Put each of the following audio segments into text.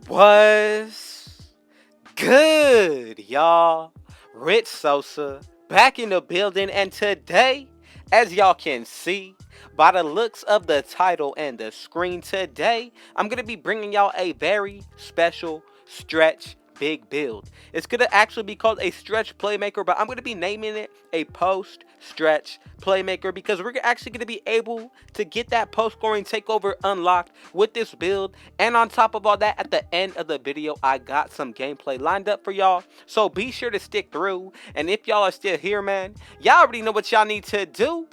Was good, y'all? Rich Sosa back in the building, and today, as y'all can see by the looks of the title and the screen, today I'm gonna be bringing y'all a very special stretch big build. It's gonna actually be called a stretch playmaker, but I'm gonna be naming it a post stretch playmaker because we're actually gonna be able to get that post scoring takeover unlocked with this build. And on top of all that, at the end of the video, I got some gameplay lined up for y'all, so be sure to stick through. And if y'all are still here, man, y'all already know what y'all need to do.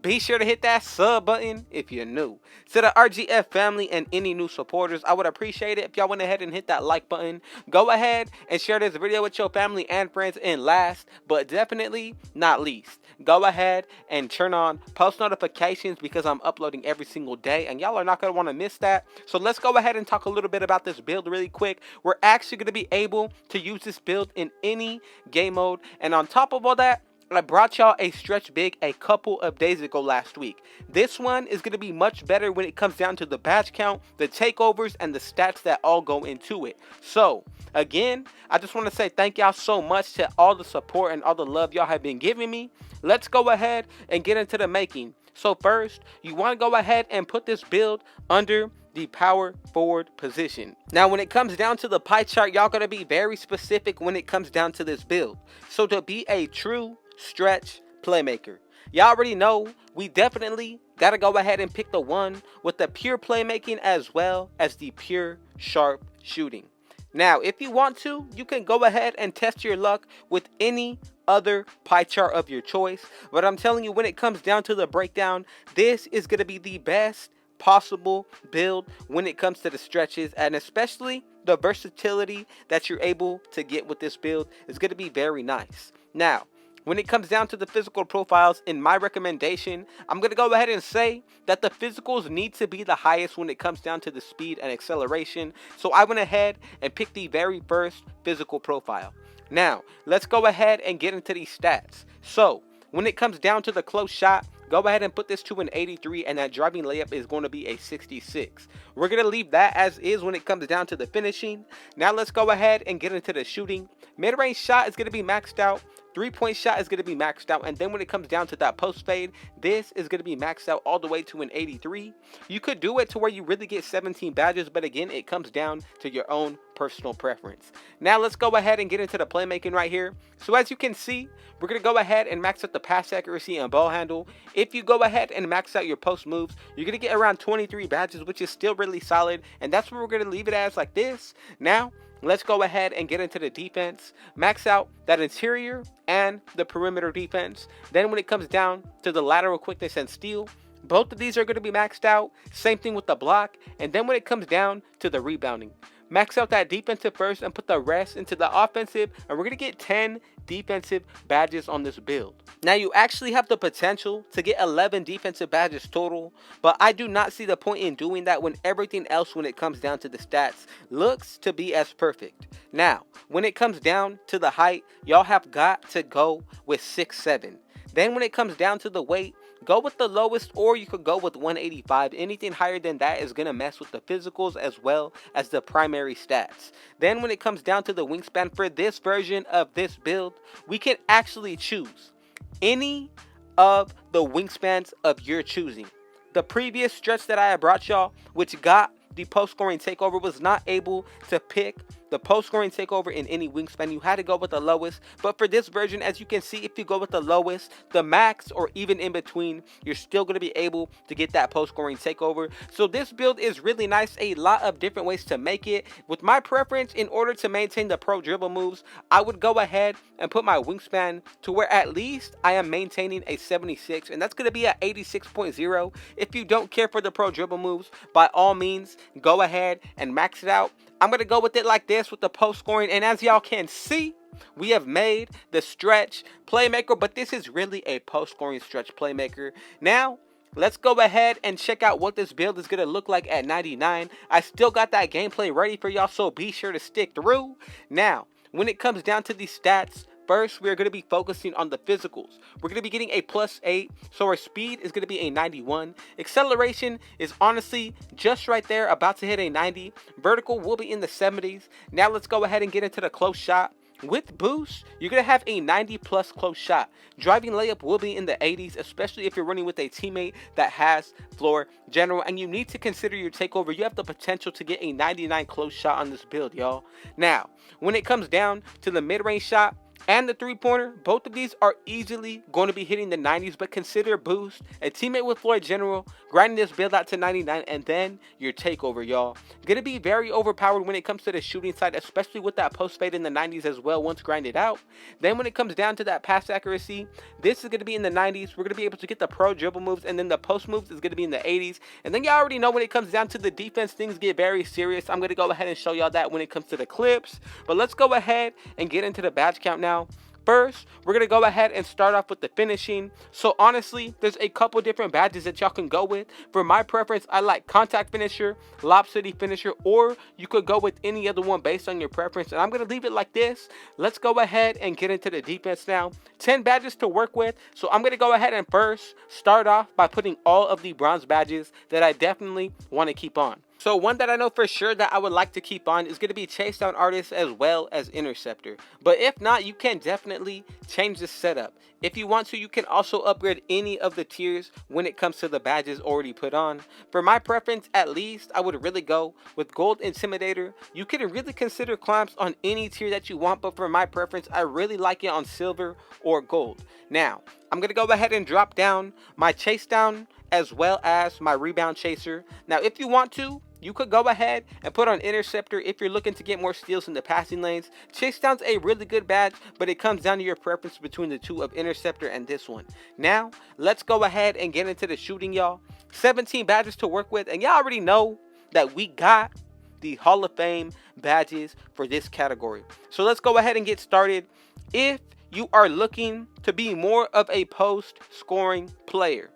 Be sure to hit that sub button if you're new. To the RGF family and any new supporters, I would appreciate it if y'all went ahead and hit that like button. Go ahead and share this video with your family and friends. And last, but definitely not least, go ahead and turn on post notifications because I'm uploading every single day and y'all are not going to want to miss that. So let's go ahead and talk a little bit about this build really quick. We're actually going to be able to use this build in any game mode. And on top of all that, I brought y'all a stretch big a couple of days ago last week. This one is going to be much better when it comes down to the badge count, the takeovers, and the stats that all go into it. So, again, I just want to say thank y'all so much to all the support and all the love y'all have been giving me. Let's go ahead and get into the making. So first, you want to go ahead and put this build under the power forward position. Now, when it comes down to the pie chart, y'all gotta be very specific when it comes down to this build. So to be a true stretch playmaker, y'all already know we definitely gotta go ahead and pick the one with the pure playmaking as well as the pure sharp shooting. Now, if you want to, you can go ahead and test your luck with any other pie chart of your choice, but I'm telling you, when it comes down to the breakdown, this is going to be the best possible build when it comes to the stretches, and especially the versatility that you're able to get with this build is going to be very nice. Now, when it comes down to the physical profiles, in my recommendation, I'm going to go ahead and say that the physicals need to be the highest when it comes down to the speed and acceleration. So I went ahead and picked the very first physical profile. Now, let's go ahead and get into these stats. So, when it comes down to the close shot, go ahead and put this to an 83, and that driving layup is going to be a 66. We're going to leave that as is when it comes down to the finishing. Now, let's go ahead and get into the shooting. Mid-range shot is going to be maxed out. 3-point shot is going to be maxed out, and then when it comes down to that post fade, this is going to be maxed out all the way to an 83. You could do it to where you really get 17 badges, but again, it comes down to your own personal preference. Now let's go ahead and get into the playmaking right here. So as you can see, we're going to go ahead and max out the pass accuracy and ball handle. If you go ahead and max out your post moves, you're going to get around 23 badges, which is still really solid, and that's where we're going to leave it as, like this. Now, let's go ahead and get into the defense. Max out that interior and the perimeter defense. Then when it comes down to the lateral quickness and steal, both of these are going to be maxed out. Same thing with the block. And then when it comes down to the rebounding, max out that defensive first and put the rest into the offensive. And we're going to get 10 defensive badges on this build. Now, you actually have the potential to get 11 defensive badges total, but I do not see the point in doing that when everything else when it comes down to the stats looks to be as perfect. Now, when it comes down to the height, y'all have got to go with 6'7". Then when it comes down to the weight, go with the lowest, or you could go with 185. Anything higher than that is going to mess with the physicals as well as the primary stats. Then when it comes down to the wingspan, for this version of this build, we can actually choose any of the wingspans of your choosing. The previous stretch that I had brought y'all, which got the post scoring takeover, was not able to pick the post scoring takeover in any wingspan. You had to go with the lowest. But for this version, as you can see, if you go with the lowest, the max, or even in between, you're still going to be able to get that post scoring takeover. So this build is really nice. A lot of different ways to make it. With my preference, in order to maintain the pro dribble moves, I would go ahead and put my wingspan to where at least I am maintaining a 76, and that's going to be at 86.0. If you don't care for the pro dribble moves, by all means, go ahead and max it out. I'm going to go with it like this with the post scoring, and as y'all can see, we have made the stretch playmaker, but this is really a post scoring stretch playmaker. Now, let's go ahead and check out what this build is going to look like at 99. I still got that gameplay ready for y'all, so be sure to stick through. Now, when it comes down to these stats, First, we are going to be focusing on the physicals. We're going to be getting a +8, so our speed is going to be a 91. Acceleration is honestly just right there, about to hit a 90. Vertical will be in the 70s. Now let's go ahead and get into the close shot. With boost, you're going to have a 90 plus close shot. Driving layup will be in the 80s, especially if you're running with a teammate that has floor general, and you need to consider your takeover. You have the potential to get a 99 close shot on this build, y'all. Now, when it comes down to the mid-range shot and the three-pointer, both of these are easily going to be hitting the 90s, but consider boost, a teammate with floor general, grinding this build out to 99, and then your takeover, y'all. Going to be very overpowered when it comes to the shooting side, especially with that post fade in the 90s as well once grinded out. Then when it comes down to that pass accuracy, this is going to be in the 90s. We're going to be able to get the pro dribble moves, and then the post moves is going to be in the 80s. And then y'all already know when it comes down to the defense, things get very serious. I'm going to go ahead and show y'all that when it comes to the clips. But let's go ahead and get into the badge count now. First, we're going to go ahead and start off with the finishing. So honestly, there's a couple different badges that y'all can go with. For my preference, I like contact finisher, lob city finisher, or you could go with any other one based on your preference. And I'm going to leave it like this. Let's go ahead and get into the defense now. 10 badges to work with. So I'm going to go ahead and first start off by putting all of the bronze badges that I definitely want to keep on. So one that I know for sure that I would like to keep on is going to be Chase Down Artist as well as Interceptor. But if not, you can definitely change the setup. If you want to, you can also upgrade any of the tiers when it comes to the badges already put on. For my preference, at least, I would really go with Gold Intimidator. You can really consider clamps on any tier that you want, but for my preference, I really like it on Silver or Gold. Now, I'm going to go ahead and drop down my Chase Down as well as my Rebound Chaser. Now, if you want to, you could go ahead and put on Interceptor if you're looking to get more steals in the passing lanes. Chase Down's a really good badge, but it comes down to your preference between the two of Interceptor and this one. Now, let's go ahead and get into the shooting, y'all. 17 badges to work with, and y'all already know that we got the Hall of Fame badges for this category. So let's go ahead and get started. If you are looking to be more of a post scoring player,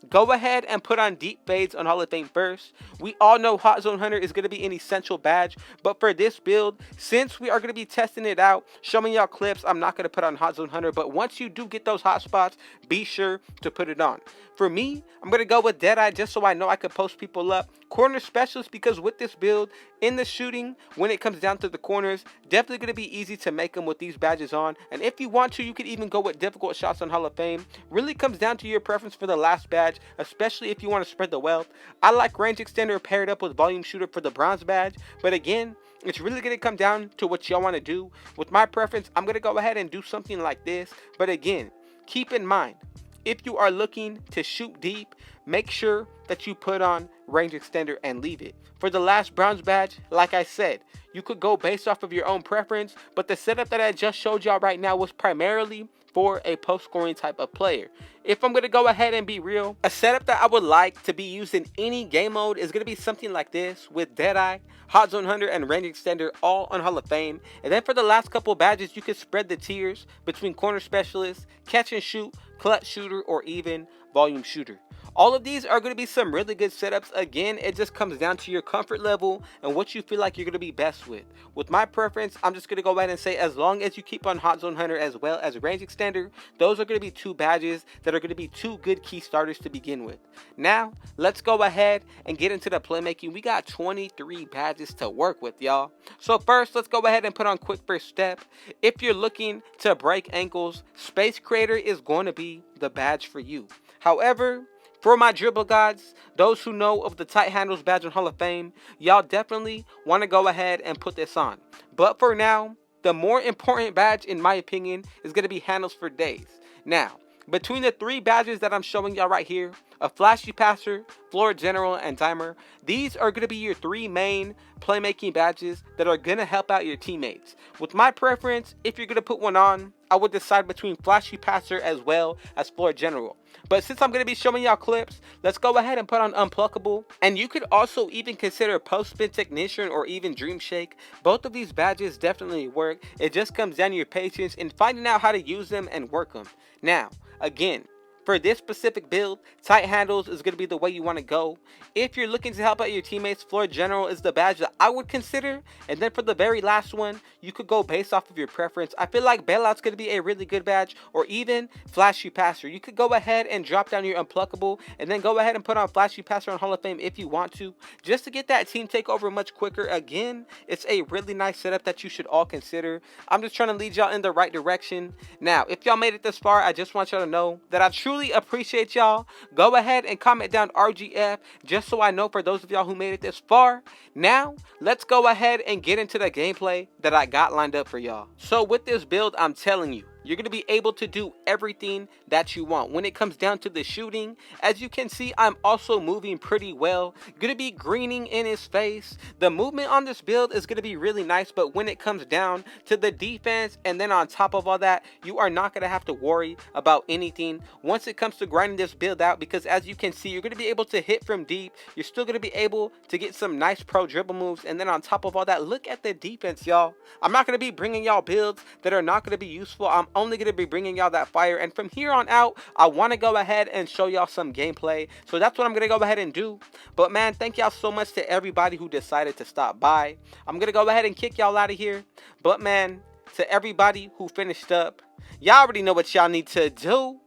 go ahead and put on Deep Fades on Hall of Fame first. We all know Hot Zone Hunter is going to be an essential badge, but for this build, since we are going to be testing it out, showing y'all clips, I'm not going to put on Hot Zone Hunter, but once you do get those hot spots, be sure to put it on. For me, I'm going to go with Deadeye just so I know I can post people up. Corner Specialist, because with this build, in the shooting, when it comes down to the corners, definitely going to be easy to make them with these badges on. And if you want to, you could even go with Difficult Shots on Hall of Fame. Really comes down to your preference for the last badge, especially if you want to spread the wealth. I like Range Extender paired up with Volume Shooter for the bronze badge, but again, it's really going to come down to what y'all want to do. With my preference, I'm going to go ahead and do something like this, but again, keep in mind, if you are looking to shoot deep, make sure that you put on Range Extender and leave it. For the last bronze badge, like I said, you could go based off of your own preference, but the setup that I just showed y'all right now was primarily for a post-scoring type of player. If I'm going to go ahead and be real, a setup that I would like to be used in any game mode is going to be something like this with Deadeye, Hot Zone Hunter, and Range Extender all on Hall of Fame. And then for the last couple badges, you could spread the tiers between Corner Specialist, Catch and Shoot, Clutch Shooter, or even Volume Shooter. All of these are going to be some really good setups. Again, it just comes down to your comfort level and what you feel like you're going to be best with. With my preference, I'm just going to go ahead and say as long as you keep on Hot Zone Hunter as well as Range Extender, those are going to be two badges that are going to be two good key starters to begin with. Now, let's go ahead and get into the playmaking. We got 23 badges to work with, y'all. So first, let's go ahead and put on Quick First Step. If you're looking to break ankles, Space Creator is going to be the badge for you. However, for my dribble gods, those who know of the Tight Handles badge on Hall of Fame, y'all definitely want to go ahead and put this on. But for now, the more important badge, in my opinion, is going to be Handles for Days. Now, between the three badges that I'm showing y'all right here, a Flashy Passer, Floor General, and Timer, these are going to be your three main playmaking badges that are going to help out your teammates. With my preference, if you're going to put one on, I would decide between Flashy Passer as well as Floor General. But since I'm going to be showing y'all clips, let's go ahead and put on Unpluckable. And you could also even consider Post Spin Technician or even Dream Shake. Both of these badges definitely work. It just comes down to your patience and finding out how to use them and work them. Now, again, For this specific build, tight handles is going to be the way you want to go. If you're looking to help out your teammates, floor general is the badge that I would consider. And then for the very last one, you could go based off of your preference. I feel like bailout's going to be a really good badge, or even flashy passer. You could go ahead and drop down your unpluckable and then go ahead and put on flashy passer on Hall of Fame if you want to, just to get that team takeover much quicker. Again, it's a really nice setup that you should all consider. I'm just trying to lead y'all in the right direction. Now, if y'all made it this far, I just want y'all to know that I truly appreciate y'all. Go ahead and comment down RGF just so I know for those of y'all who made it this far. Now, let's go ahead and get into the gameplay that I got lined up for y'all. So with this build, I'm telling you, you're going to be able to do everything that you want. When it comes down to the shooting, as you can see, I'm also moving pretty well. Going to be greening in his face. The movement on this build is going to be really nice, but when it comes down to the defense, and then on top of all that, you are not going to have to worry about anything once it comes to grinding this build out, because as you can see, you're going to be able to hit from deep. You're still going to be able to get some nice pro dribble moves, and then on top of all that, look at the defense, y'all. I'm not going to be bringing y'all builds that are not going to be useful. I'm only going to be bringing y'all that fire, and from here on out, I want to go ahead and show y'all some gameplay, so that's what I'm going to go ahead and do. But man, thank y'all so much to everybody who decided to stop by. I'm going to go ahead and kick y'all out of here, but man, to everybody who finished up, y'all already know what y'all need to do.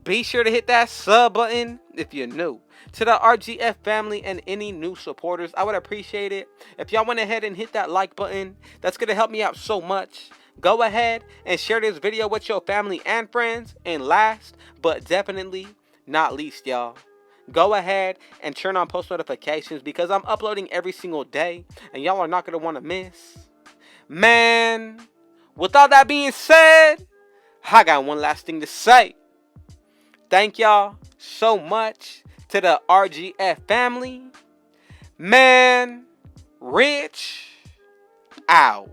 Be sure to hit that sub button if you're new. To the RGF family and any new supporters, I would appreciate it if y'all went ahead and hit that like button. That's going to help me out so much. Go ahead and share this video with your family and friends. And last but definitely not least, y'all, go ahead and turn on post notifications, because I'm uploading every single day and y'all are not going to want to miss. Man, with all that being said, I got one last thing to say. Thank y'all so much to the RGF family. Man, Rich out.